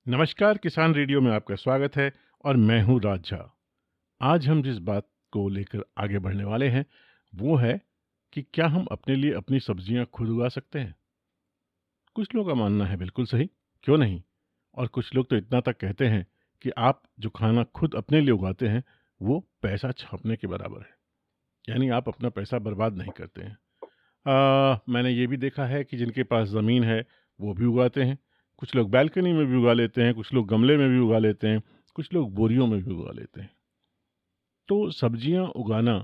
नमस्कार, किसान रेडियो में आपका स्वागत है और मैं हूँ राज झा। आज हम जिस बात को लेकर आगे बढ़ने वाले हैं वो है कि क्या हम अपने लिए अपनी सब्जियां खुद उगा सकते हैं। कुछ लोगों का मानना है बिल्कुल सही, क्यों नहीं। और कुछ लोग तो इतना तक कहते हैं कि आप जो खाना खुद अपने लिए उगाते हैं वो पैसा छापने के बराबर है, यानी आप अपना पैसा बर्बाद नहीं करते हैं। मैंने ये भी देखा है कि जिनके पास ज़मीन है वो भी उगाते हैं। कुछ लोग बालकनी में भी उगा लेते हैं, कुछ लोग गमले में भी उगा लेते हैं, कुछ लोग बोरियों में भी उगा लेते हैं। तो सब्जियां उगाना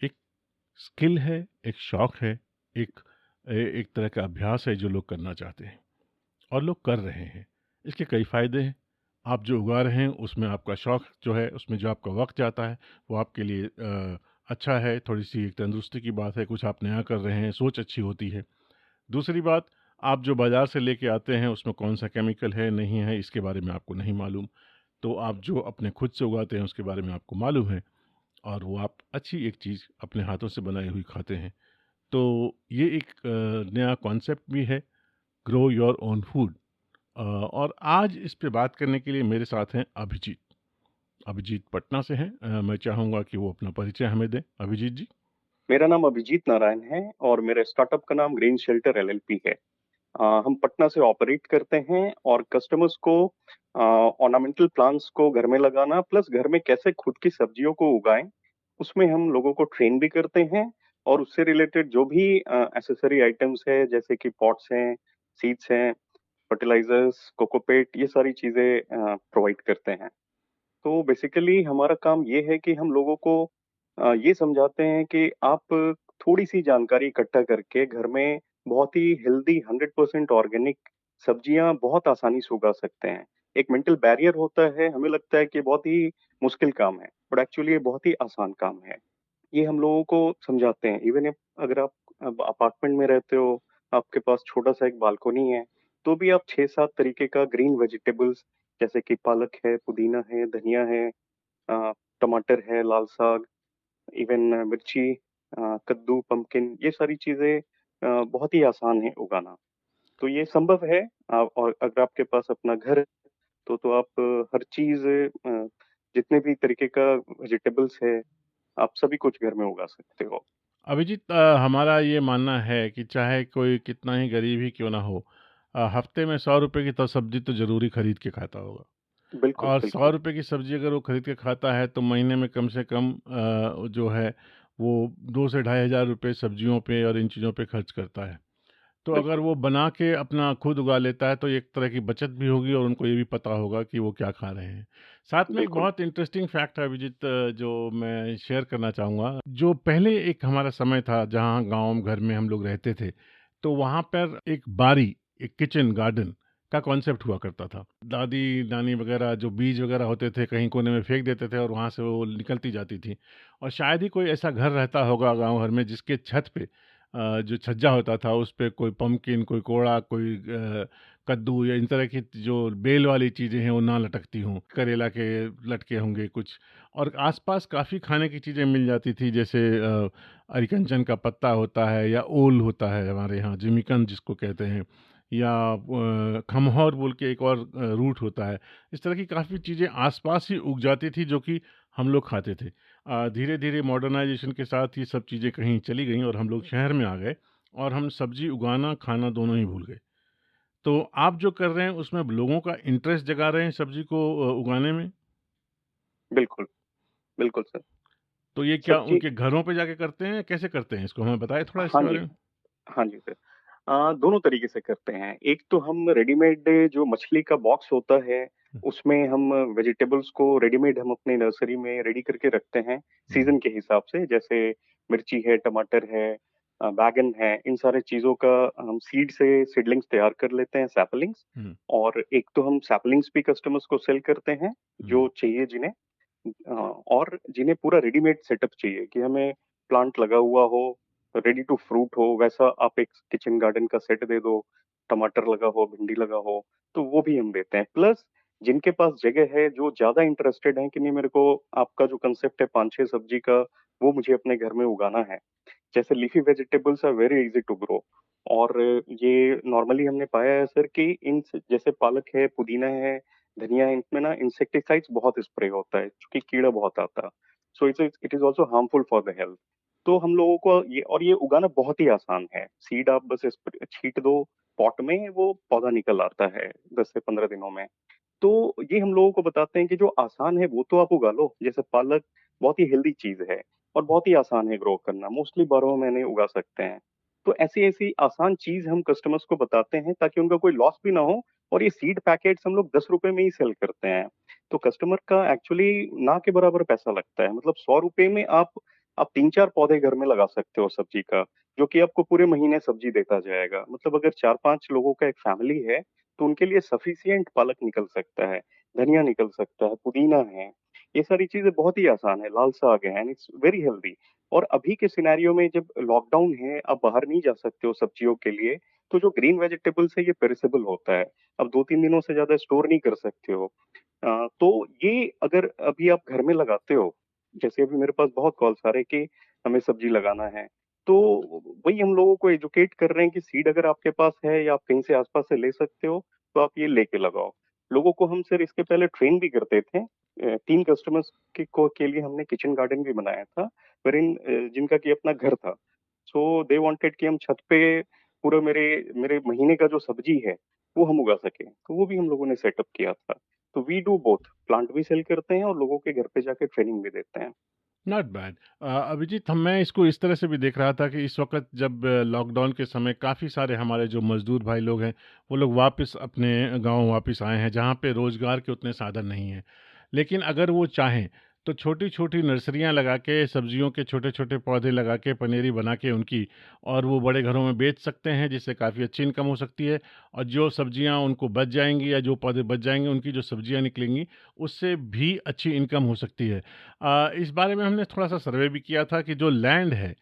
एक स्किल है, एक शौक है, एक एक तरह का अभ्यास है जो लोग करना चाहते हैं और लोग कर रहे हैं। इसके कई फ़ायदे हैं। आप जो उगा रहे हैं उसमें आपका शौक जो है, उसमें जो आपका वक्त जाता है वो आपके लिए अच्छा है। थोड़ी सी एक तंदुरुस्ती की बात है, कुछ आप नया कर रहे हैं, सोच अच्छी होती है। दूसरी बात, आप जो बाज़ार से लेके आते हैं उसमें कौन-सा केमिकल है, नहीं है, इसके बारे में आपको नहीं मालूम। तो आप जो अपने खुद से उगाते हैं उसके बारे में आपको मालूम है और वो आप अच्छी एक चीज़ अपने हाथों से बनाई हुई खाते हैं। तो ये एक नया कॉन्सेप्ट भी है, ग्रो योर ओन फूड। और आज इस पे बात करने के लिए मेरे साथ हैं अभिजीत। अभिजीत पटना से हैं। मैं चाहूँगा कि वो अपना परिचय हमें दें। अभिजीत जी। मेरा नाम अभिजीत नारायण है और मेरे स्टार्टअप का नाम ग्रीन शेल्टर एलएलपी है। हम पटना से ऑपरेट करते हैं और कस्टमर्स को ऑर्नामेंटल प्लांट्स को घर में लगाना प्लस घर में कैसे खुद की सब्जियों को उगाएं, उसमें हम लोगों को ट्रेन भी करते हैं। और उससे रिलेटेड जो भी एसेसरी आइटम्स है जैसे कि पॉट्स हैं, सीड्स हैं, फर्टिलाइजर्स, कोकोपेट, ये सारी चीजें प्रोवाइड करते हैं। तो बेसिकली हमारा काम ये है कि हम लोगों को ये समझाते हैं कि आप थोड़ी सी जानकारी इकट्ठा करके घर में बहुत ही हेल्दी 100% ऑर्गेनिक सब्जियां बहुत आसानी से उगा सकते हैं। एक मेंटल बैरियर होता है, हमें लगता है कि बहुत ही मुश्किल काम है, बट एक्चुअली ये बहुत ही आसान काम है। ये हम लोगों को समझाते हैं। इवन अगर आप अपार्टमेंट में रहते हो, आपके पास छोटा सा एक बालकोनी है, तो भी आप 6-7 तरीके का ग्रीन वेजिटेबल्स जैसे कि पालक है, पुदीना है, धनिया है, अ, टमाटर है, लाल साग, इवन मिर्ची, कद्दू, पम्पकिन, ये सारी चीजें बहुत ही आसान है उगाना। तो ये संभव है। और अगर आपके पास अपना घर है, तो आप हर चीज, जितने भी तरीके का वेजिटेबल्स है, आप सभी कुछ घर में उगा सकते हो। अभिजीत, हमारा ये मानना है कि चाहे कोई कितना ही गरीब ही क्यों ना हो, हफ्ते में 100 रुपए की तो सब्जी तो ज़रूरी खरीद के खाता होगा। बिल्कुल, और सौ बिल्कुल। रुपए की सब्जी अगर वो खरीद के खाता है तो महीने में कम से कम जो है वो 2 से 2,500 रुपये सब्जियों पे और इन चीज़ों पे खर्च करता है। तो अगर बिल्कुल, वो बना के अपना खुद उगा लेता है तो एक तरह की बचत भी होगी और उनको ये भी पता होगा कि वो क्या खा रहे हैं। साथ में एक बिल्कुल। बहुत इंटरेस्टिंग फैक्ट है अभिजीत, जो मैं शेयर करना चाहूँगा। जो पहले एक हमारा समय था जहाँ गाँव घर में हम लोग रहते थे, तो वहाँ पर एक बारी, एक किचन गार्डन का कॉन्सेप्ट हुआ करता था। दादी नानी वगैरह जो बीज वगैरह होते थे कहीं कोने में फेंक देते थे और वहाँ से वो निकलती जाती थी। और शायद ही कोई ऐसा घर रहता होगा गाँव भर में जिसके छत पे जो छज्जा होता था उस पे कोई पम्पकिन, कोई कोड़ा, कोई कद्दू या इन तरह की जो बेल वाली चीज़ें हैं वो ना लटकती हों। करेला के लटके होंगे कुछ। और आस-पास काफ़ी खाने की चीज़ें मिल जाती थी, जैसे अरिकंचन का पत्ता होता है या ओल होता है हमारे यहाँ, जिमीकंद जिसको कहते हैं, या खमहौर बोल के एक और रूट होता है। इस तरह की काफ़ी चीज़ें आस-पास ही उग जाती थी जो कि हम लोग खाते थे। धीरे-धीरे मॉडर्नाइज़ेशन के साथ ये सब चीज़ें कहीं चली गईं और हम लोग शहर में आ गए और हम सब्ज़ी उगाना, खाना दोनों ही भूल गए। तो आप जो कर रहे हैं उसमें लोगों का इंटरेस्ट जगा रहे हैं सब्ज़ी को उगाने में। बिल्कुल, बिल्कुल सर। तो ये क्या सब्जी। उनके घरों पे जाके करते हैं या कैसे करते हैं इसको? हमें बताएँ थोड़ा हाँ इसके जी, बारे में। हाँ जी सर। दोनों तरीके से करते हैं। एक तो हम रेडीमेड जो मछली का बॉक्स होता है, हुँ, उसमें हम वेजिटेबल्स को रेडीमेड हम अपने नर्सरी में रेडी करके रखते हैं, हुँ, सीज़न के हिसाब से। जैसे मिर्ची है, टमाटर है, बैंगन है, इन सारे चीज़ों का हम सीड से सीडलिंग्स तैयार कर लेते हैं, सैपलिंग्स। हुँ, और एक तो हम सैपलिंग्स भी कस्टमर्स को सेल करते हैं, हुँ, जो चाहिए जिन्हें। और जिन्हें पूरा रेडीमेड सेटअप चाहिए कि हमें प्लांट लगा हुआ हो, रेडी टू फ्रूट हो, वैसा आप एक किचन गार्डन का सेट दे दो, टमाटर लगा हो, भिंडी लगा हो, तो वो भी हम देते हैं। प्लस जिनके पास जगह है, जो ज्यादा इंटरेस्टेड है कि नहीं, मेरे को आपका जो कंसेप्ट है 5-6 सब्जी का, वो मुझे अपने घर में उगाना है। जैसे leafy vegetables are very easy to grow. और ये नॉर्मली हमने पाया है सर कि इन जैसे पालक है, पुदीना है, धनिया है, इनमें ना इंसेक्टिसाइड्स बहुत स्प्रे होता है क्योंकि कीड़ा बहुत आता है। So it is also harmful for the health. तो हम लोगों को ये उगाना बहुत ही आसान है। सीड आप बस छींट दो पॉट में, वो पौधा निकल आता है 10 से 15 दिनों में। तो ये हम लोगों को बताते हैं कि जो आसान है वो तो आप उगा लो। जैसे पालक बहुत ही हेल्दी चीज है और बहुत ही आसान है ग्रो करना, मोस्टली 12 महीने उगा सकते हैं। तो ऐसी ऐसी आसान चीज हम कस्टमर्स को बताते हैं ताकि उनका कोई लॉस भी ना हो। और ये सीड पैकेट्स हम लोग 10 रुपए में ही सेल करते हैं। तो कस्टमर का एक्चुअली ना के बराबर पैसा लगता है। मतलब 100 रुपए में आप 3-4 पौधे घर में लगा सकते हो सब्जी का, जो कि आपको पूरे महीने सब्जी देता जाएगा। मतलब अगर 4-5 लोगों का एक फैमिली है तो उनके लिए सफिशियंट पालक निकल सकता है, धनिया निकल सकता है, पुदीना है। ये सारी चीजें बहुत ही आसान है, लाल साग है, एंड इट्स वेरी हेल्दी। और अभी के सिनेरियो में जब लॉकडाउन है, आप बाहर नहीं जा सकते हो सब्जियों के लिए, तो जो ग्रीन वेजिटेबल्स है ये पेरिसेबल होता है। अब 2-3 दिनों से ज्यादा स्टोर नहीं कर सकते हो। तो ये अगर अभी आप घर में लगाते हो, जैसे अभी मेरे पास बहुत कॉल्स आ रहे हैं कि हमें सब्जी लगाना है, तो वही हम लोगों को एजुकेट कर रहे हैं कि सीड अगर आपके पास है या आप कहीं से आसपास से ले सकते हो तो आप ये लेके लगाओ। लोगों को हम सर इसके पहले ट्रेन भी करते थे। 3 कस्टमर्स के लिए हमने किचन गार्डन भी बनाया था, wherein, जिनका कि अपना घर था। सो दे वांटेड कि हम छत पे पूरा मेरे मेरे महीने का जो सब्जी है वो हम उगा सके, तो वो भी हम लोगों ने सेटअप किया था। तो वी डू बोथ, प्लांट भी सेल करते हैं और लोगों के घर पे जाके ट्रेनिंग भी देते हैं। Not bad. अभिजीत, हम मैं इसको इस तरह से भी देख रहा था कि इस वक्त जब लॉकडाउन के समय काफ़ी सारे हमारे जो मजदूर भाई लोग हैं वो लोग वापस अपने गांव वापस आए हैं जहां पे रोज़गार के उतने साधन नहीं हैं। लेकिन अगर वो चाहें तो छोटी छोटी नर्सरियां लगा के सब्जियों के छोटे छोटे पौधे लगा के पनेरी बना के उनकी और वो बड़े घरों में बेच सकते हैं, जिससे काफ़ी अच्छी इनकम हो सकती है। और जो सब्जियां उनको बच जाएंगी या जो पौधे बच जाएंगे उनकी जो सब्जियां निकलेंगी उससे भी अच्छी इनकम हो सकती है। इस बारे में हमने थोड़ा-सा सर्वे भी किया था कि जो लैंड है,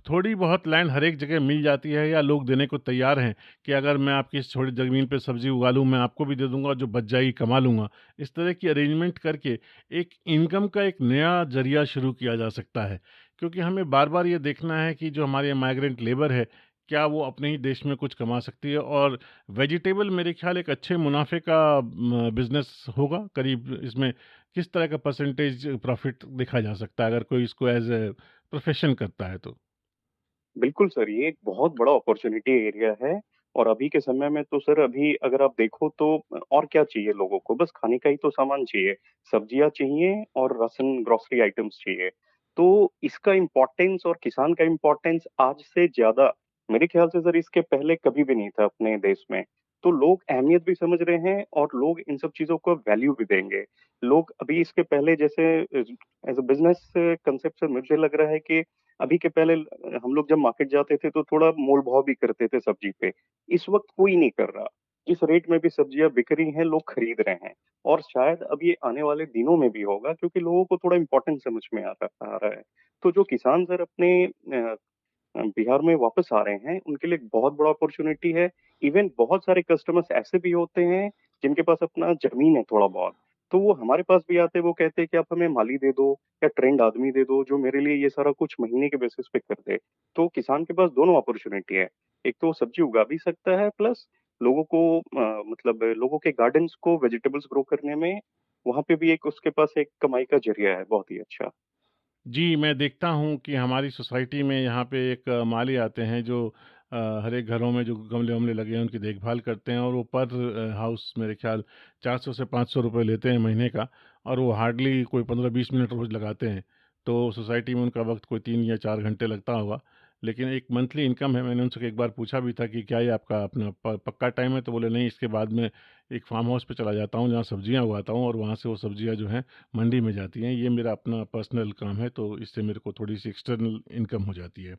थोड़ी बहुत लैंड हर एक जगह मिल जाती है या लोग देने को तैयार हैं कि अगर मैं आपकी इस थोड़ी ज़मीन पे सब्ज़ी उगा लूँ, मैं आपको भी दे दूँगा और जो बच जाएगी कमा लूँगा। इस तरह की अरेंजमेंट करके एक इनकम का एक नया ज़रिया शुरू किया जा सकता है। क्योंकि हमें बार-बार ये देखना है कि जो हमारे माइग्रेंट लेबर है, क्या वो अपने ही देश में कुछ कमा सकती है। और वेजिटेबल मेरे ख़्याल एक अच्छे मुनाफ़े का बिज़नेस होगा। करीब इसमें किस तरह का परसेंटेज प्रॉफिट देखा जा सकता है अगर कोई इसको एज ए प्रोफेशन करता है तो? बिल्कुल सर, ये एक बहुत बड़ा अपॉर्चुनिटी एरिया है। और अभी के समय में तो सर, अभी अगर आप देखो तो और क्या चाहिए लोगों को, बस खाने का ही तो सामान चाहिए, सब्जियां चाहिए और राशन ग्रोसरी आइटम्स चाहिए। तो इसका इम्पोर्टेंस और किसान का इम्पोर्टेंस आज से ज्यादा, मेरे ख्याल से सर, इसके पहले कभी भी नहीं था अपने देश में। तो लोग अहमियत भी समझ रहे हैं और लोग इन सब चीजों को वैल्यू भी देंगे। लोग अभी इसके पहले जैसे एज अ बिजनेस कंसेप्ट से मुझे लग रहा है कि अभी के पहले हम लोग जब मार्केट जाते थे तो थोड़ा मोल भाव भी करते थे सब्जी पे। इस वक्त कोई नहीं कर रहा। जिस रेट में भी सब्जियां बिक रही हैं, लोग खरीद रहे हैं। और शायद अब ये आने वाले दिनों में भी होगा, क्योंकि लोगों को थोड़ा इम्पोर्टेंस समझ में आ रहा है। तो जो किसान सर अपने बिहार में वापस आ रहे हैं, उनके लिए एक बहुत बड़ा अपॉर्चुनिटी है। इवन बहुत सारे कस्टमर्स ऐसे भी होते हैं जिनके पास अपना जमीन है थोड़ा बहुत, तो वो हमारे पास भी आते हैं। वो कहते हैं कि आप हमें माली दे दो या ट्रेंड आदमी दे दो जो मेरे लिए ये सारा कुछ महीने के बेसिस पे कर दे। तो किसान के पास दोनों अपॉर्चुनिटी है। एक तो वो सब्जी उगा भी सकता है, प्लस लोगों को मतलब लोगों के गार्डन्स को वेजिटेबल्स ग्रो करने में, वहां पे भी एक उसके पास एक कमाई का जरिया है बहुत ही अच्छा। जी, मैं देखता हूँ कि हमारी सोसाइटी में यहाँ पे एक माली आते हैं जो हर एक घरों में जो गमले-वमले लगे हैं उनकी देखभाल करते हैं और वो पर हाउस मेरे ख़्याल 400 से 500 रुपए लेते हैं महीने का। और वो हार्डली कोई 15-20 मिनट रोज़ लगाते हैं। तो सोसाइटी में उनका वक़्त कोई 3 या 4 घंटे लगता होगा। लेकिन एक मंथली इनकम है। मैंने उनसे एक बार पूछा भी था कि क्या ये आपका अपना पक्का टाइम है? तो बोले नहीं, इसके बाद मैं एक फार्म हाउस पे चला जाता हूँ जहाँ सब्जियाँ उगाता हूँ और वहाँ से वो सब्जियाँ जो हैं मंडी में जाती हैं। ये मेरा अपना पर्सनल काम है, तो इससे मेरे को थोड़ी-सी एक्सटर्नल इनकम हो जाती है।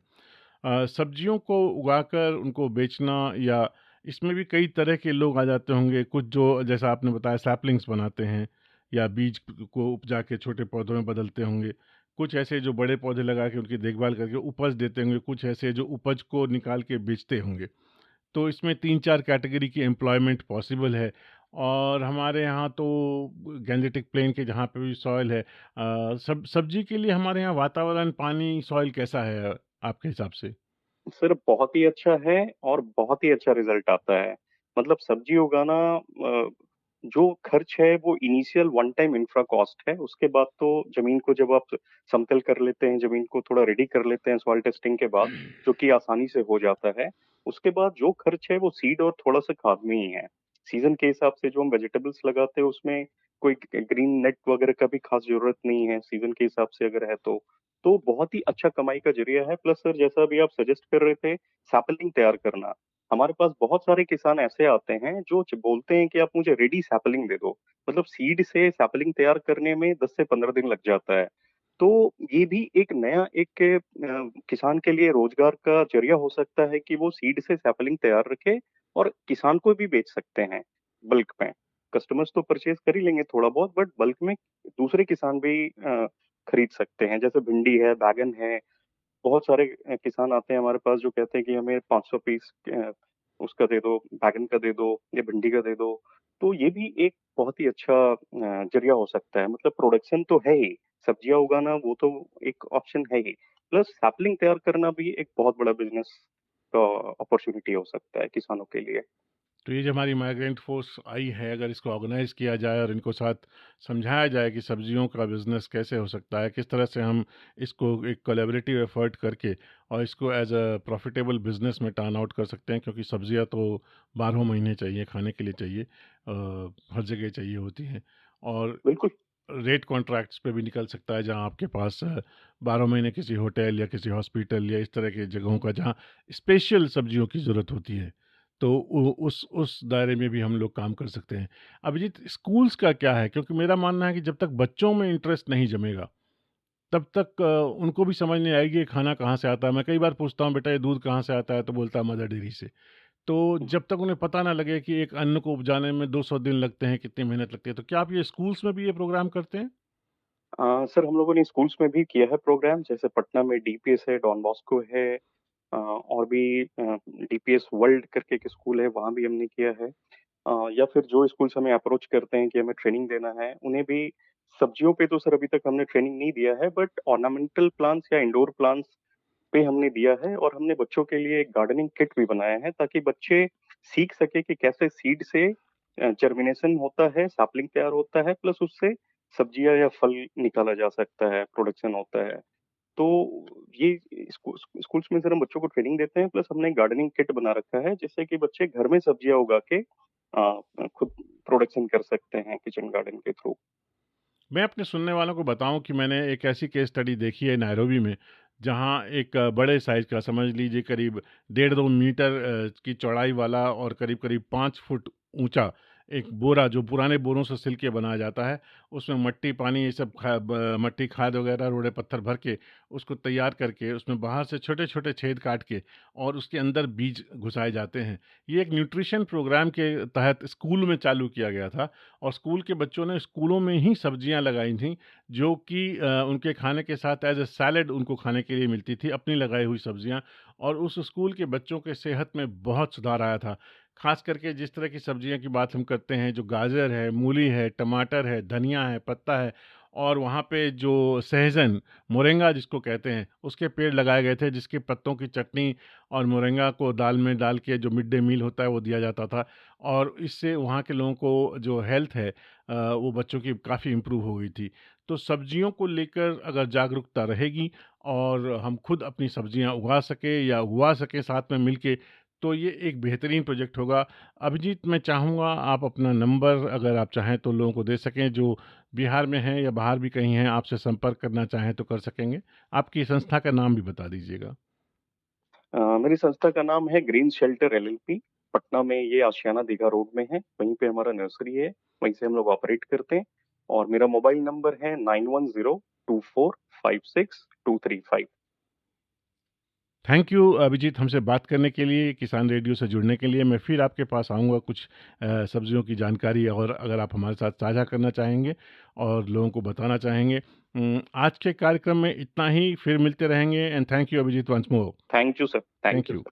सब्जियों को उगाकर उनको बेचना, या इसमें भी कई तरह के लोग आ जाते होंगे। कुछ जो जैसा आपने बताया सैपलिंग्स बनाते हैं या बीज को उपजा के छोटे पौधों में बदलते होंगे। कुछ ऐसे जो बड़े पौधे लगा के उनकी देखभाल करके उपज देते होंगे, कुछ ऐसे जो उपज को निकाल के बेचते होंगे। तो इसमें 3-4 कैटेगरी की एम्प्लॉयमेंट पॉसिबल है। और हमारे यहाँ तो गैंजेटिक प्लेन के जहाँ पे भी सॉइल है, सब्जी के लिए हमारे यहाँ वातावरण, पानी, सॉइल कैसा है आपके हिसाब से? सर बहुत ही अच्छा है और बहुत ही अच्छा रिजल्ट आता है। मतलब सब्जी उगाना, जो खर्च है वो initial one time infra cost है। उसके बाद तो जमीन को जब आप समतल कर लेते हैं, जमीन को थोड़ा रेडी कर लेते हैं सॉइल टेस्टिंग के बाद, जो कि आसानी से हो जाता है। उसके बाद जो खर्च है वो सीड और थोड़ा सा खाद में ही है। सीजन के हिसाब से जो हम वेजिटेबल्स लगाते हैं उसमें कोई ग्रीन नेट वगैरह का भी खास जरूरत नहीं है, सीजन के हिसाब से अगर है तो बहुत ही अच्छा कमाई का जरिया है। प्लस सर, जैसा अभी आप सजेस्ट कर रहे थे, सैपलिंग तैयार करना, हमारे पास बहुत सारे किसान ऐसे आते हैं जो बोलते हैं कि आप मुझे रेडी सैपलिंग दे दो। मतलब सीड से सैपलिंग तैयार करने में 10 से 15 दिन लग जाता है। तो ये भी एक नया एक किसान के लिए रोजगार का जरिया हो सकता है कि वो सीड से सैपलिंग तैयार रखे और किसान को भी बेच सकते हैं बल्क में। कस्टमर्स तो परचेज कर ही लेंगे थोड़ा बहुत, बट बल्क में दूसरे किसान भी खरीद सकते हैं। जैसे भिंडी है, बैगन है, बहुत सारे किसान आते हैं हमारे पास जो कहते हैं कि हमें 500 पीस उसका दे दो, बैगन का दे दो या भिंडी का दे दो। तो ये भी एक बहुत ही अच्छा जरिया हो सकता है। मतलब प्रोडक्शन तो है ही, सब्जियां उगाना वो तो एक ऑप्शन है ही, प्लस सैपलिंग तैयार करना भी एक बहुत बड़ा बिजनेस का अपॉर्चुनिटी हो सकता है किसानों के लिए। तो ये जो हमारी माइग्रेंट फोर्स आई है, अगर इसको ऑर्गेनाइज किया जाए और इनको साथ समझाया जाए कि सब्जियों का बिजनेस कैसे हो सकता है, किस तरह से हम इसको एक कोलैबोरेटिव एफर्ट करके और इसको एज अ प्रॉफिटेबल बिजनेस में टर्न आउट कर सकते हैं, क्योंकि सब्जियां तो 12 महीने चाहिए, खाने के लिए चाहिए, हर जगह चाहिए होती हैं। और बिल्कुल। रेट कॉन्ट्रैक्ट्स पे भी निकल सकता है, जहाँ आपके पास 12 महीने किसी होटल या किसी हॉस्पिटल या इस तरह की जगहों का जहाँ स्पेशल सब्जियों की ज़रूरत होती है, तो उस दायरे में भी हम लोग काम कर सकते हैं। अभिजीत, स्कूल्स का क्या है? क्योंकि मेरा मानना है कि जब तक बच्चों में इंटरेस्ट नहीं जमेगा, तब तक उनको भी समझ नहीं आएगी ये खाना कहाँ से आता है। मैं कई बार पूछता हूँ, बेटा ये दूध कहाँ से आता है? तो बोलता है मदर डेयरी से। तो जब तक उन्हें पता ना लगे कि एक अन्न को उपजाने में 200 दिन लगते हैं, कितनी मेहनत लगती है, तो क्या आप ये स्कूल्स में भी ये प्रोग्राम करते हैं? सर, हम लोगों ने स्कूल्स में भी किया है प्रोग्राम। जैसे पटना में डीपीएस है, डॉन बॉस्को है, और भी डीपीएस वर्ल्ड करके एक स्कूल है, वहाँ भी हमने किया है। या फिर जो स्कूल्स हमें अप्रोच करते हैं कि हमें ट्रेनिंग देना है, उन्हें भी सब्जियों पे तो सर अभी तक हमने ट्रेनिंग नहीं दिया है, बट ऑर्नामेंटल प्लांट्स या इंडोर प्लांट्स पे हमने दिया है। और हमने बच्चों के लिए एक गार्डनिंग किट भी बनाया है ताकि बच्चे सीख सके कि कैसे सीड से जर्मिनेशन होता है, सैपलिंग तैयार होता है, प्लस उससे सब्जियां या फल निकाला जा सकता है, प्रोडक्शन होता है। तो ये स्कूल्स में सर हम बच्चों को ट्रेनिंग देते हैं, प्लस हमने गार्डनिंग किट बना रखा है जिससे कि बच्चे घर में सब्जियां उगा के खुद प्रोडक्शन कर सकते हैं किचन गार्डन के थ्रू। मैं अपने सुनने वालों को बताऊं कि मैंने एक ऐसी केस स्टडी देखी है नायरोबी में, जहां एक बड़े साइज का, समझ लीजिए करीब 1.5-2 मीटर की चौड़ाई वाला और करीब करीब 5 फुट ऊंचा एक बोरा, जो पुराने बोरों से सिल के बनाया जाता है, उसमें मट्टी पानी ये सब मट्टी खाद वगैरह रोड़े पत्थर भर के उसको तैयार करके उसमें बाहर से छोटे छोटे छेद काट के और उसके अंदर बीज घुसाए जाते हैं। ये एक न्यूट्रिशन प्रोग्राम के तहत स्कूल में चालू किया गया था, और स्कूल के बच्चों ने स्कूलों में ही सब्जियां लगाई थीं, जो कि उनके खाने के साथ एज ए सैलेड उनको खाने के लिए मिलती थी, अपनी लगाई हुई सब्जियां। और उस स्कूल के बच्चों के सेहत में बहुत सुधार आया था। खास करके जिस तरह की सब्जियां की बात हम करते हैं, जो गाजर है, मूली है, टमाटर है, धनिया है, पत्ता है, और वहाँ पे जो सहजन, मोरिंगा जिसको कहते हैं, उसके पेड़ लगाए गए थे, जिसके पत्तों की चटनी और मोरिंगा को दाल में डाल के जो मिड डे मील होता है वो दिया जाता था। और इससे वहाँ के लोगों को जो हेल्थ है, वो बच्चों की काफ़ी इम्प्रूव हो गई थी। तो सब्जियों को लेकर अगर जागरूकता रहेगी और हम खुद अपनी सब्जियां उगा सके या उगा सकें साथ में मिलके, तो ये एक बेहतरीन प्रोजेक्ट होगा। अभिजीत, मैं चाहूँगा आप अपना नंबर अगर आप चाहें तो लोगों को दे सकें, जो बिहार में हैं या बाहर भी कहीं हैं, आपसे संपर्क करना चाहें तो कर सकेंगे। आपकी संस्था का नाम भी बता दीजिएगा। मेरी संस्था का नाम है ग्रीन शेल्टर एलएलपी। पटना में ये आशियाना दीघा रोड में है, वहीं पे हमारा नर्सरी है, वहीं से हम लोग ऑपरेट करते हैं। और मेरा मोबाइल नंबर है 9102456235। थैंक यू अभिजीत, हमसे बात करने के लिए, किसान रेडियो से जुड़ने के लिए। मैं फिर आपके पास आऊँगा कुछ सब्जियों की जानकारी, और अगर आप हमारे साथ साझा करना चाहेंगे और लोगों को बताना चाहेंगे। आज के कार्यक्रम में इतना ही, फिर मिलते रहेंगे। And thank you Abhijit once more. Thank you sir, thank thank you you. Sir.